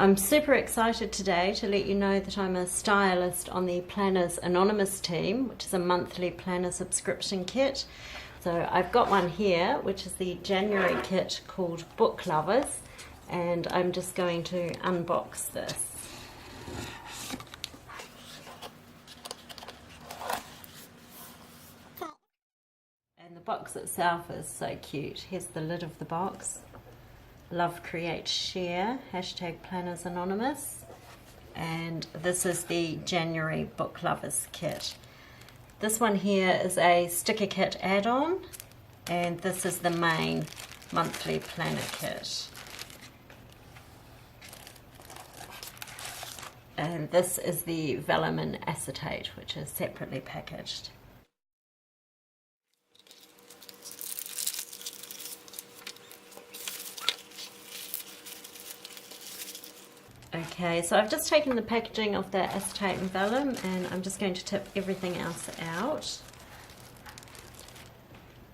I'm super excited today to let you know that I'm a stylist on the Planners Anonymous team, which is a monthly planner subscription kit. So I've got one here, which is the January kit called Book Lovers, and I'm just going to unbox this. And the box itself is so cute. Here's the lid of the box. Love, create, share, hashtag Planners Anonymous. And this is the January Book Lovers kit. This one here is a sticker kit add-on, and this is the main monthly planner kit. And this is the vellum and acetate, which is separately packaged. Okay, so I've just taken the packaging of the acetate and vellum, and I'm just going to tip everything else out.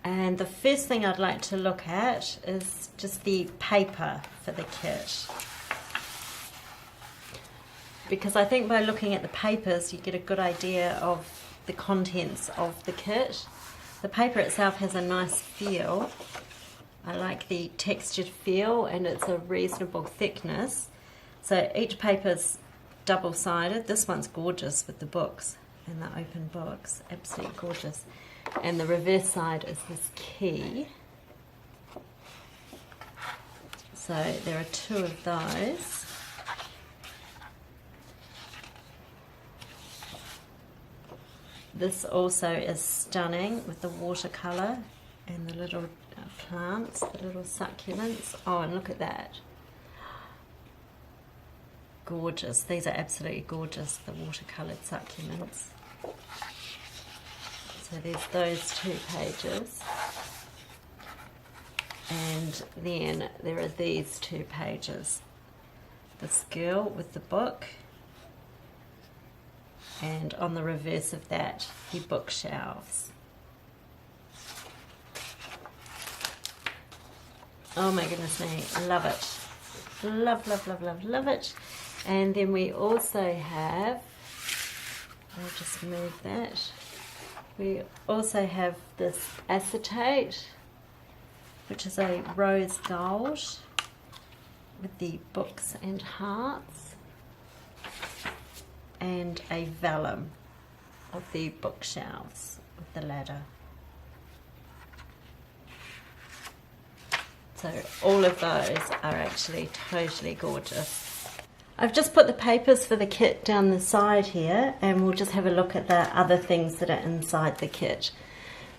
And the first thing I'd like to look at is just the paper for the kit. Because I think by looking at the papers you get a good idea of the contents of the kit. The paper itself has a nice feel. I like the textured feel, and it's a reasonable thickness. So each paper's double-sided. This one's gorgeous with the books and the open books, absolutely gorgeous. And the reverse side is this key. So there are two of those. This also is stunning with the watercolour and the little plants, the little succulents. Oh, and look at that. Gorgeous. These are absolutely gorgeous, the watercoloured succulents. So there's those 2 pages. And then there are these 2 pages. This girl with the book, and on the reverse of that, the bookshelves. Oh my goodness me, love it. Love, love, love, love, love it. And then we also have, I'll just move that, we also have this acetate, which is a rose gold with the books and hearts, and a vellum of the bookshelves with the ladder. So all of those are actually totally gorgeous. I've just put the papers for the kit down the side here, and we'll just have a look at the other things that are inside the kit.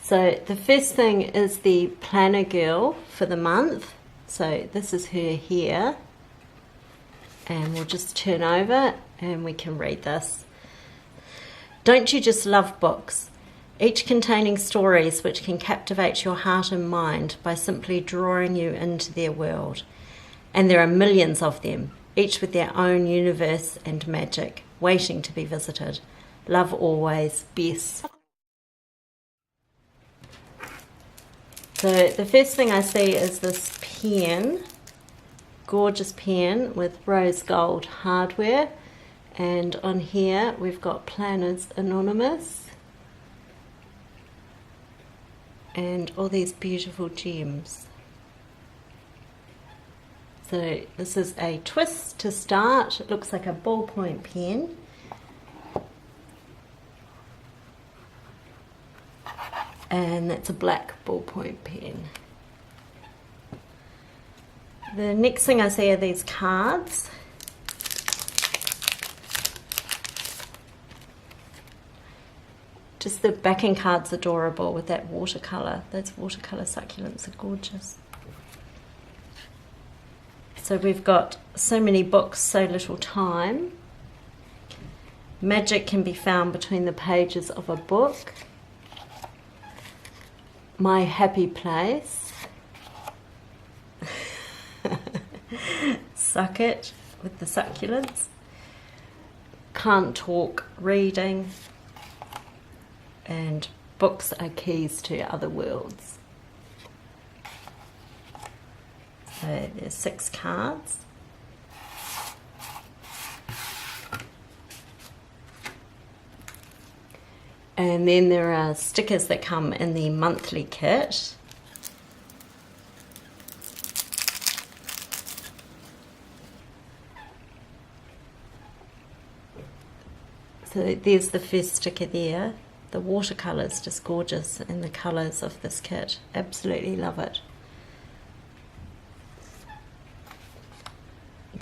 So the first thing is the planner girl for the month. So this is her here, and we'll just turn over and we can read this. Don't you just love books? Each containing stories which can captivate your heart and mind by simply drawing you into their world. And there are millions of them, each with their own universe and magic, waiting to be visited. Love always, Bess. So the first thing I see is this pen, gorgeous pen with rose gold hardware, and on here we've got Planners Anonymous and all these beautiful gems. So this is a twist to start. It looks like a ballpoint pen. And that's a black ballpoint pen. The next thing I see are these cards. Just the backing card's adorable with that watercolour. Those watercolour succulents are gorgeous. So we've got so many books, so little time. Magic can be found between the pages of a book. My happy place. Suck it with the succulents. Can't talk, reading. And books are keys to other worlds. So there's 6 cards. And then there are stickers that come in the monthly kit. So there's the first sticker there. The watercolour's just gorgeous, and the colours of this kit. Absolutely love it.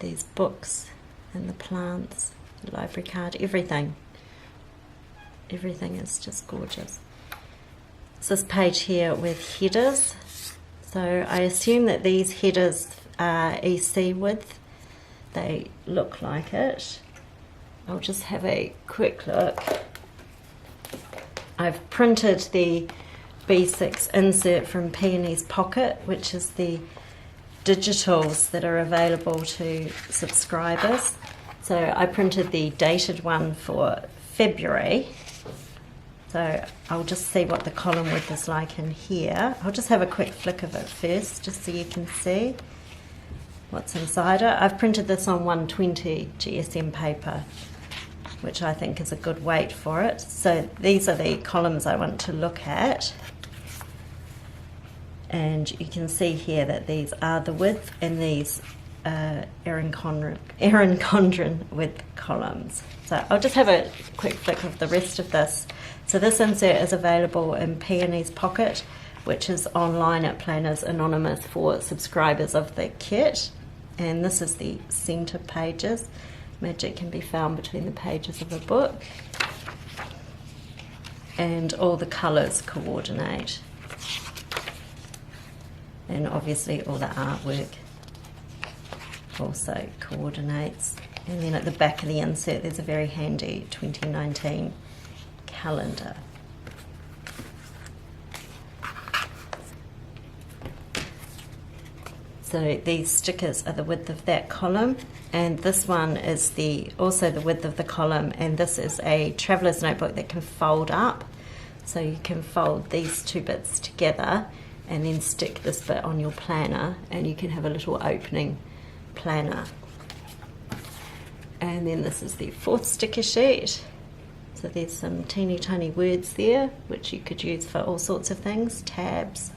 These books and the plants, the library card, everything. Everything is just gorgeous. It's this page here with headers. So I assume that these headers are EC width. They look like it. I'll just have a quick look. I've printed the B6 insert from Peony's Pocket, which is the digitals that are available to subscribers. So I printed the dated one for February. So I'll just see what the column width is like in here. I'll just have a quick flick of it first, just so you can see what's inside it. I've printed this on 120 GSM paper, which I think is a good weight for it. So these are the columns I want to look at. And you can see here that these are the width, and these Erin Condren width columns. So I'll just have a quick flick of the rest of this. So this insert is available in Peony's Pocket, which is online at Planners Anonymous for subscribers of the kit. And this is the centre pages. Magic can be found between the pages of a book. And all the colours coordinate. And obviously all the artwork also coordinates. And then at the back of the insert there's a very handy 2019 calendar. So these stickers are the width of that column, and this one is also the width of the column, and this is a traveller's notebook that can fold up. So you can fold these two bits together and then stick this bit on your planner, and you can have a little opening planner. And then this is the fourth sticker sheet. So there's some teeny tiny words there, which you could use for all sorts of things, tabs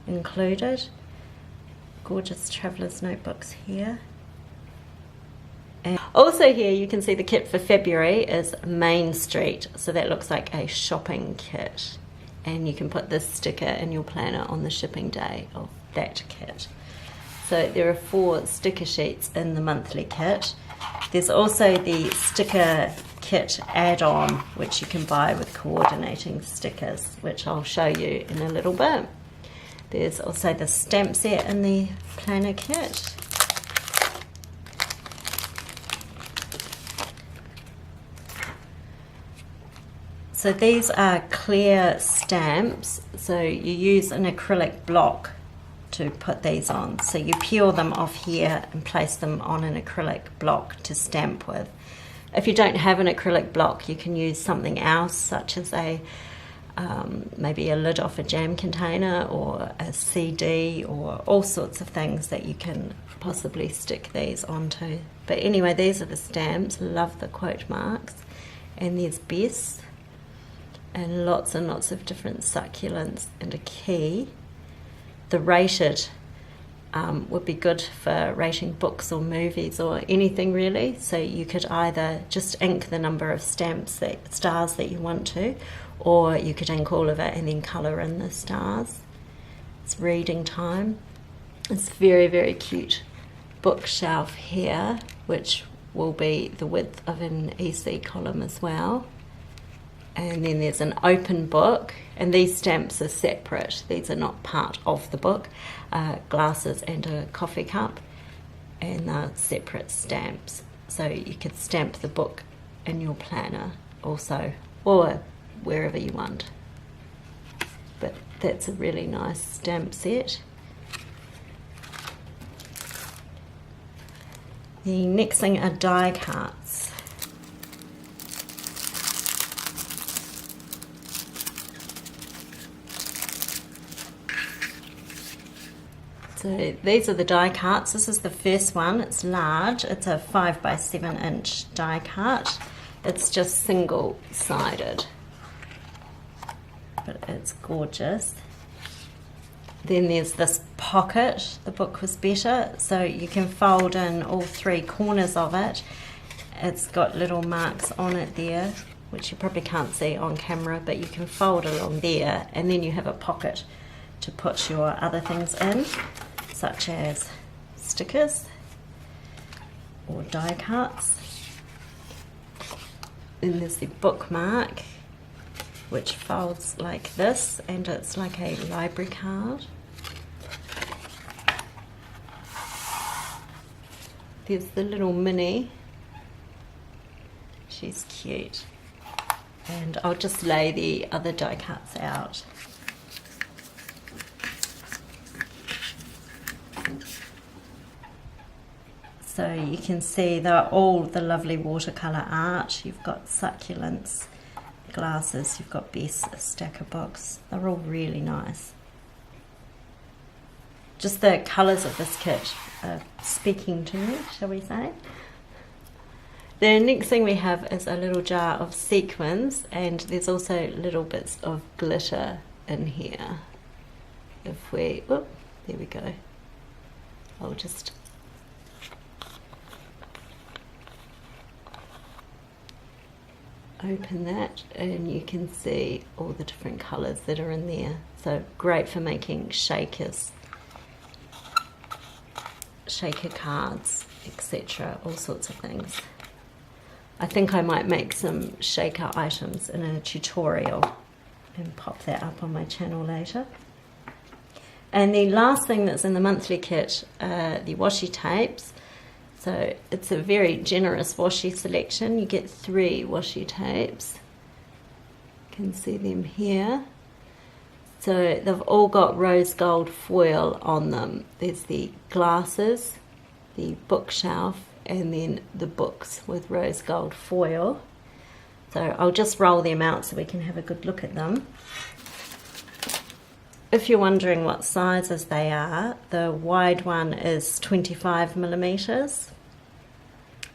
included. Gorgeous traveller's notebooks here. And also here you can see the kit for February is Main Street, so that looks like a shopping kit. And you can put this sticker in your planner on the shipping day of that kit. So there are 4 sticker sheets in the monthly kit. There's also the sticker kit add-on, which you can buy with coordinating stickers, which I'll show you in a little bit. There's also the stamp set in the planner kit. So these are clear stamps, so you use an acrylic block to put these on. So you peel them off here and place them on an acrylic block to stamp with. If you don't have an acrylic block, you can use something else, such as maybe a lid off a jam container or a CD or all sorts of things that you can possibly stick these onto. But anyway, these are the stamps. Love the quote marks. And there's Bess and lots of different succulents and a key. The rated would be good for rating books or movies or anything really. So you could either just ink the number of stars that you want to, or you could ink all of it and then colour in the stars. It's reading time. It's very, very cute bookshelf here, which will be the width of an EC column as well. And then there's an open book, and these stamps are separate. These are not part of the book. Glasses and a coffee cup, and they're separate stamps. So you could stamp the book in your planner also, or wherever you want. But that's a really nice stamp set. The next thing are die cuts. So these are the die cuts. This is the first one. It's large. It's a 5 by 7 inch die cut. It's just single-sided. but it's gorgeous. Then there's this pocket. The book was better, so you can fold in all three corners of it. It's got little marks on it there, which you probably can't see on camera, but you can fold along there, and then you have a pocket to put your other things in, such as stickers or die cuts. Then there's the bookmark, which folds like this, and it's like a library card. There's the little Minnie. She's cute. And I'll just lay the other die cuts out. So you can see they're all the lovely watercolour art. You've got succulents, glasses, you've got Bess, a stack of books. They're all really nice. Just the colours of this kit are speaking to me, shall we say. The next thing we have is a little jar of sequins, and there's also little bits of glitter in here. If we, oh, there we go. I'll just open that, and you can see all the different colours that are in there. So great for making shakers, shaker cards, etc., all sorts of things. I think I might make some shaker items in a tutorial and pop that up on my channel later. And the last thing that's in the monthly kit are the washi tapes. So it's a very generous washi selection. You get 3 washi tapes. You can see them here. So they've all got rose gold foil on them. There's the glasses, the bookshelf, and then the books with rose gold foil. So I'll just roll them out so we can have a good look at them. If you're wondering what sizes they are, the wide one is 25 millimeters,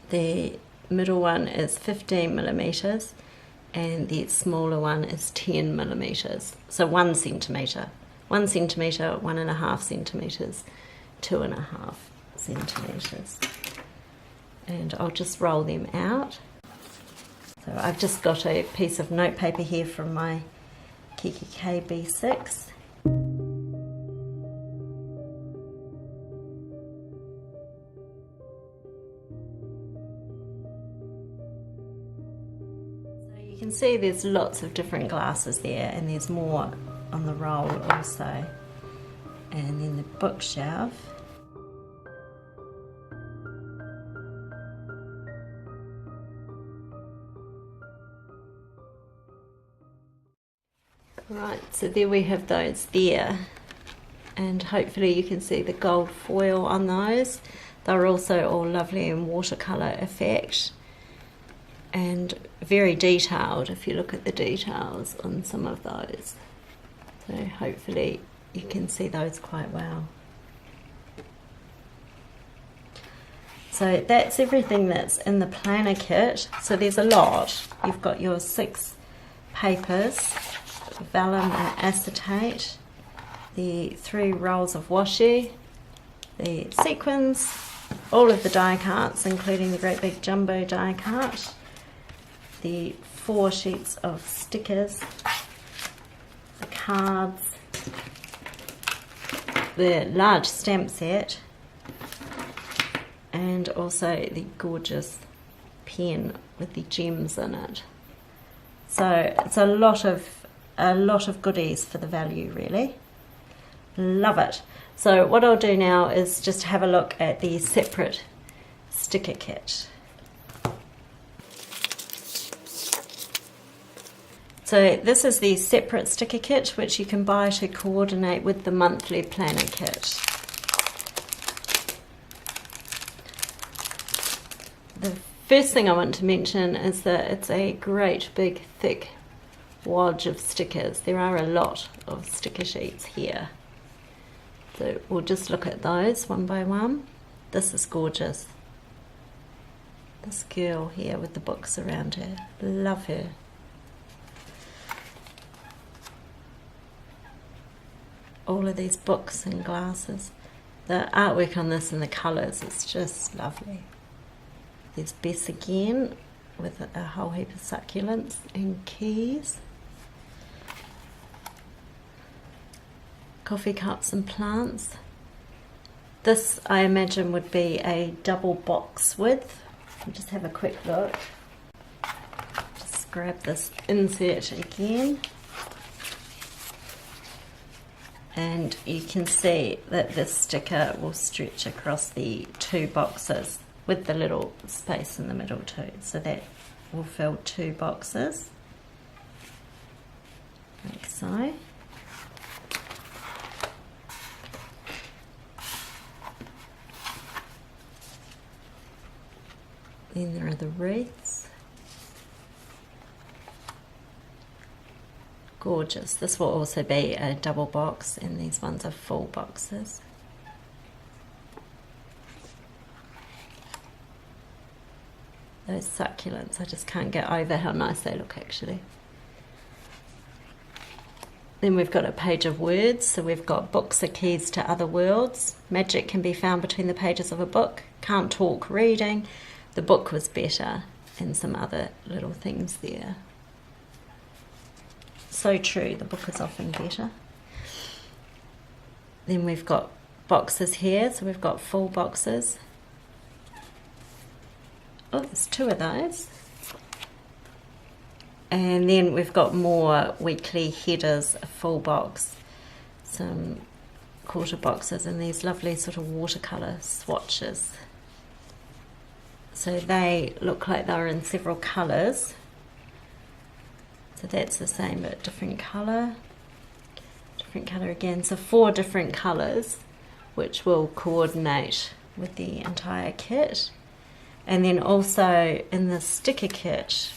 the middle one is 15 millimeters, and the smaller one is 10 millimeters. So 1 centimeter, 1 centimeter, 1.5 centimeters, 2.5 centimeters. And I'll just roll them out. So I've just got a piece of notepaper here from my Kiki KB6. So you can see there's lots of different glasses there, and there's more on the roll also. And then the bookshelf. Right, so there we have those there, and hopefully you can see the gold foil on those. They're also all lovely in watercolour effect and very detailed if you look at the details on some of those. So hopefully you can see those quite well. So that's everything that's in the planner kit. So there's a lot. You've got your 6 papers, vellum and acetate, the 3 rolls of washi, the sequins, all of the die cuts including the great big jumbo die cut, the 4 sheets of stickers, the cards, the large stamp set, and also the gorgeous pen with the gems in it. So it's a lot of goodies for the value, really. Love it. So what I'll do now is just have a look at the separate sticker kit. So this is the separate sticker kit, which you can buy to coordinate with the monthly planner kit. The first thing I want to mention is that it's a great big thick wad of stickers. There are a lot of sticker sheets here. So we'll just look at those one by one. This is gorgeous. This girl here with the books around her. Love her. all of these books and glasses. The artwork on this and the colours is just lovely. There's Bess again with a whole heap of succulents and keys. Coffee cups and plants. This, I imagine, would be a double box width. I'll just have a quick look. Just grab this insert again. And you can see that this sticker will stretch across the 2 boxes with the little space in the middle too. So that will fill 2 boxes, like so. Then there are the wreaths. Gorgeous. This will also be a double box, and these ones are full boxes. Those succulents, I just can't get over how nice they look actually. Then we've got a page of words, so we've got books are keys to other worlds. Magic can be found between the pages of a book. Can't talk reading. The book was better, and some other little things there. So true, the book is often better. Then we've got boxes here, so we've got full boxes. Oh, there's 2 of those. And then we've got more weekly headers, a full box, some quarter boxes, and these lovely sort of watercolour swatches. So they look like they're in several colours. So that's the same but different colour again. So 4 different colours which will coordinate with the entire kit. And then also in the sticker kit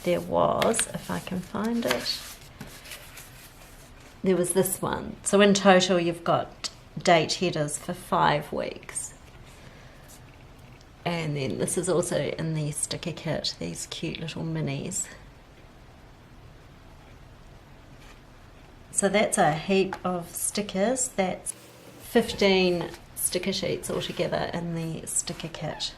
there was, if I can find it, there was this one. So in total you've got date headers for 5 weeks. And then this is also in the sticker kit, these cute little minis. So that's a heap of stickers. That's 15 sticker sheets altogether in the sticker kit.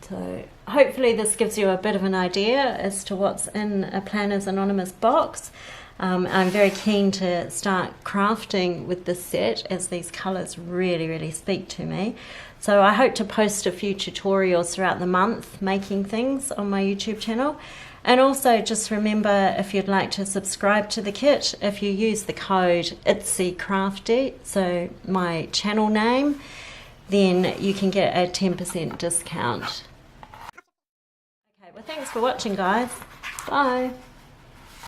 So hopefully this gives you a bit of an idea as to what's in a Planner's Anonymous box. I'm very keen to start crafting with this set as these colours really speak to me. So I hope to post a few tutorials throughout the month making things on my YouTube channel. And also just remember, if you'd like to subscribe to the kit, if you use the code ITZYCRAFTY, so my channel name, then you can get a 10% discount. Okay, well thanks for watching guys. Bye.